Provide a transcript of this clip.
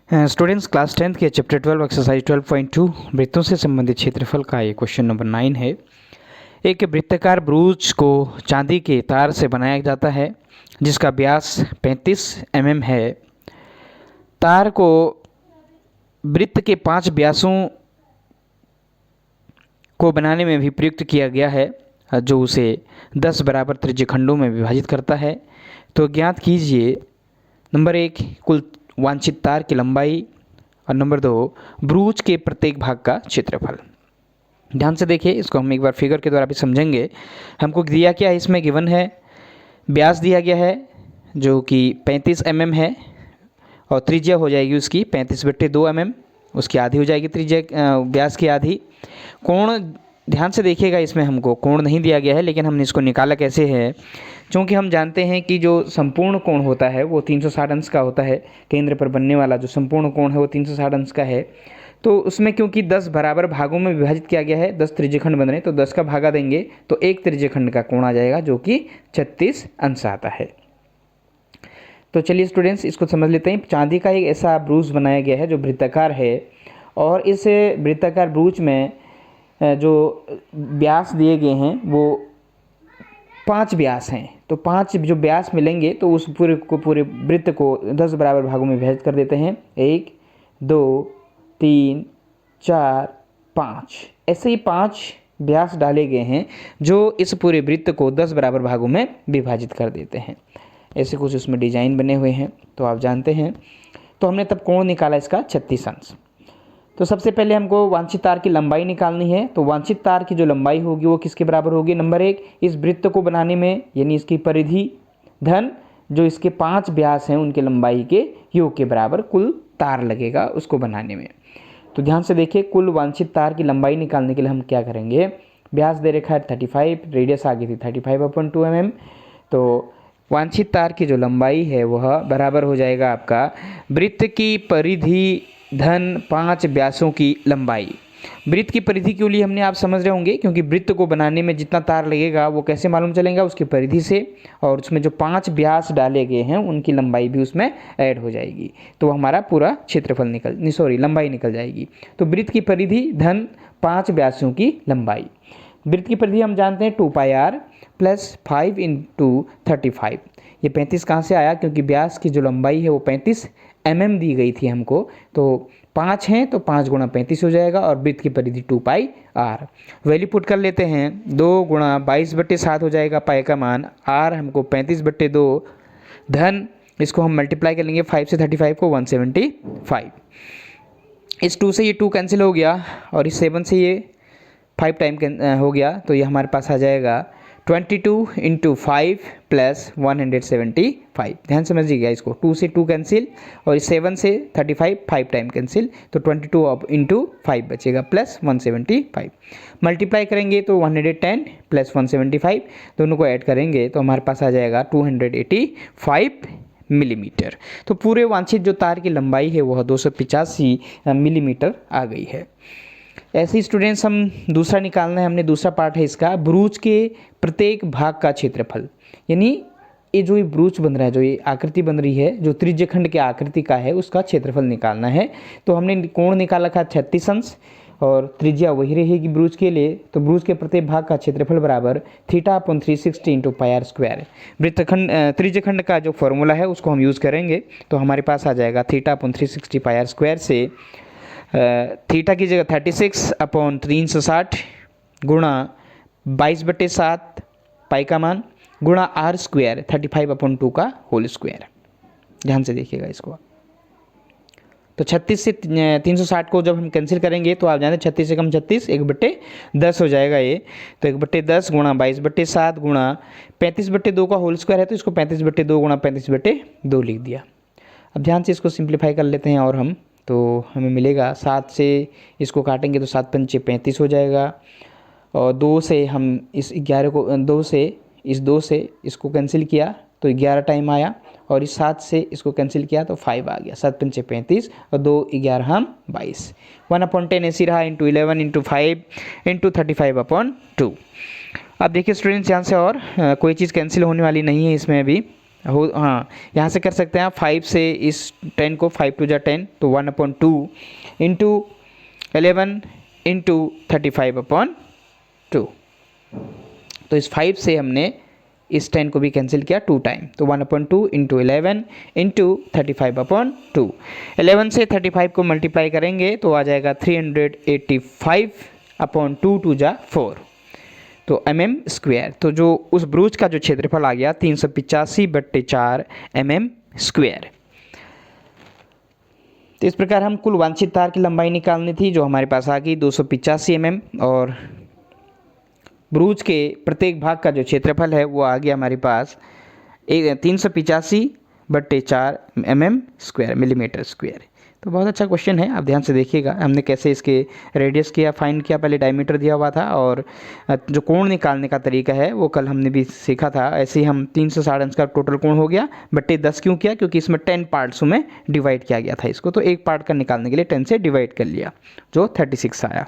Students class 10th के chapter 12 exercise 12.2 वृत्तों से संबंधित क्षेत्रफल का ये क्वेश्चन नंबर 9 है। एक वृत्ताकार ब्रूच को चांदी के तार से बनाया जाता है जिसका व्यास 35 mm है। तार को वृत्त के 5 व्यासों को बनाने में भी प्रयुक्त किया गया है जो उसे 10 बराबर त्रिज्यखंडों में विभाजित करता है। तो ज्ञात कीजिए नंबर 1 कुल वांछित तार की लंबाई और नंबर 2 ब्रूच के प्रत्येक भाग का क्षेत्रफल। ध्यान से देखिए, इसको हम एक बार फिगर के द्वारा भी समझेंगे। हमको दिया क्या है, इसमें गिवन है व्यास दिया गया है जो कि 35 mm है और त्रिज्या हो जाएगी उसकी 35/2 mm, उसकी आधी हो जाएगी त्रिज्या व्यास की आधी। कोण ध्यान से देखिएगा, इसमें हमको कोण नहीं दिया गया है लेकिन हमने इसको निकाला कैसे है, क्योंकि हम जानते हैं कि जो संपूर्ण कोण होता है वो 360 अंश का होता है। केंद्र पर बनने वाला जो संपूर्ण कोण है वो 360 अंश का है। तो उसमें क्योंकि 10 बराबर भागों में विभाजित किया गया है, 10 त्रिज्यखंड बन रहे हैं तो 10 का भागा देंगे तो एक त्रिज्यखंड का कोण आ जाएगा जो कि 36 अंश आता है। तो चलिए स्टूडेंट्स इसको समझ लेते हैं। चांदी का एक ऐसा ब्रूच बनाया गया है जो वृत्ताकार है और इस वृत्ताकार ब्रूच में जो व्यास दिए गए हैं वो 5 व्यास हैं। तो 5 जो व्यास मिलेंगे तो उस पूरे वृत्त को 10 बराबर भागों में विभाजित कर देते हैं। 1 2 3 4 5 ऐसे ही 5 व्यास डाले गए हैं जो इस पूरे वृत्त को 10 बराबर भागों में विभाजित कर देते हैं। ऐसे कुछ उसमें डिजाइन बने हुए हैं तो आप जानते हैं। तो हमने तब कोण निकाला इसका 36 अंश। तो सबसे पहले हमको वांछित तार की लंबाई निकालनी है। तो वांछित तार की जो लंबाई होगी वो किसके बराबर होगी, नंबर 1 इस वृत्त को बनाने में यानी इसकी परिधि धन जो इसके 5 व्यास हैं उनके लंबाई के योग के बराबर कुल तार लगेगा उसको बनाने में। तो ध्यान से देखिए, कुल वांछित तार की लंबाई निकालने के लिए हम क्या करेंगे, व्यास दे रखा है 35, रेडियस आ गई थी 35/2 mm। तो वांछित तार की जो लंबाई है वह बराबर हो जाएगा आपका वृत्त की परिधि धन 5 व्यासों की लंबाई। वृत्त की परिधि के लिए हमने आप समझ रहे होंगे क्योंकि वृत्त को बनाने में जितना तार लगेगा वो कैसे मालूम चलेगा, उसकी परिधि से, और उसमें जो 5 व्यास डाले गए हैं उनकी लंबाई भी उसमें ऐड हो जाएगी तो हमारा पूरा क्षेत्रफल लंबाई निकल जाएगी। तो वृत्त की परिधि धन 5 व्यासों की लंबाई। वृत्त की परिधि हम जानते हैं 2πr + 5 × 35। ये 35 कहाँ से आया, क्योंकि व्यास की जो लंबाई है वो 35 mm दी गई थी हमको। तो 5 हैं तो 5 × 35 हो जाएगा और वृत्त की परिधि 2πr। वैल्यू पुट कर लेते हैं, 2 × 22/7 हो जाएगा पाई का मान, r हमको 35/2 धन इसको हम मल्टीप्लाई कर लेंगे 5 से 35 को 175। इस 2 से ये 2 कैंसिल हो गया और इस 7 से ये 5 टाइम हो गया तो ये हमारे पास आ जाएगा 22 × 5 + 175। ध्यान समझिएगा इसको, 2 से 2 कैंसिल और 7 से 35 5 टाइम कैंसिल तो 22 × 5 बचेगा प्लस 175। मल्टीप्लाई करेंगे तो 110 + 175 दोनों को ऐड करेंगे तो हमारे पास आ जाएगा 285 मिलीमीटर। तो पूरे वांछित जो तार की लंबाई है वह 285 मिलीमीटर आ गई है। ऐसे ही स्टूडेंट्स हम दूसरा निकालना है, हमने दूसरा पार्ट है इसका ब्रूच के प्रत्येक भाग का क्षेत्रफल। यानी ये जो ये ब्रूच बन रहा है, जो ये आकृति बन रही है जो त्रिज्यखंड के आकृति का है उसका क्षेत्रफल निकालना है। तो हमने कोण निकाला था 36 अंश और त्रिज्या वही रहेगी ब्रूच के लिए। तो ब्रूच के प्रत्येक भाग का क्षेत्रफल बराबर θ/360 × πr²। वृत्तखंड त्रिज्यखंड का जो फॉर्मूला है उसको हम यूज़ करेंगे तो हमारे पास आ जाएगा θ/360 πr² से थीटा की जगह 36/360 गुणा 22/7 पाई का मान गुणा r² 35/2 का होल स्क्वायर। ध्यान से देखिएगा इसको। तो 36 से 360 को जब हम कैंसिल करेंगे तो आप जानते हैं 36 से कम 36 1/10 हो जाएगा ये। तो 1/10 गुणा 22/7 गुणा 35/2 का होल स्क्वायर है तो इसको 35/2 गुणा 35/2 लिख दिया। अब ध्यान से इसको सिंप्लीफाई कर लेते हैं और हम तो हमें मिलेगा 7 से इसको काटेंगे तो 7 × 5 = 35 हो जाएगा और 2 से हम इस 11 को 2 से इसको कैंसिल किया तो 11 टाइम आया और इस 7 से इसको कैंसिल किया तो 5 आ गया। 7 × 5 = 35 और 2 11 22। 1/10 ऐसी रहा × 11 × 5 × 35/2। अब देखिए स्टूडेंट्स यहाँ से और कोई चीज़ कैंसिल होने वाली नहीं है इसमें अभी। हो, हाँ यहाँ से कर सकते हैं आप। 5 से इस 10 को, 5 टू जा 10, तो 1/2 इंटू 11 इंटू 35/2। तो इस 5 से हमने इस 10 को भी कैंसिल किया 2 टाइम, तो 1/2 इंटू 11 इंटू 35/2। 11 से 35 को मल्टीप्लाई करेंगे तो आ जाएगा 385/2 टू जा 4, तो mm²। तो जो उस ब्रूच का जो क्षेत्रफल आ गया 385/4 mm²। तो इस प्रकार हम कुल वांछित तार की लंबाई निकालनी थी, जो हमारे पास आ गई 285 mm, और ब्रूच के प्रत्येक भाग का जो क्षेत्रफल है वो आ गया हमारे पास 385/4 mm², मिलीमीटर स्क्वायर। तो बहुत अच्छा क्वेश्चन है, आप ध्यान से देखिएगा हमने कैसे इसके रेडियस किया, फाइंड किया। पहले डायमीटर दिया हुआ था और जो कोण निकालने का तरीका है वो कल हमने भी सीखा था। ऐसे ही हम 360 अंश का टोटल कोण हो गया बट्टे 10 क्यों किया, क्योंकि इसमें 10 पार्ट्स में डिवाइड किया गया था इसको, तो एक पार्ट का निकालने के लिए 10 से डिवाइड कर लिया, जो 36 आया।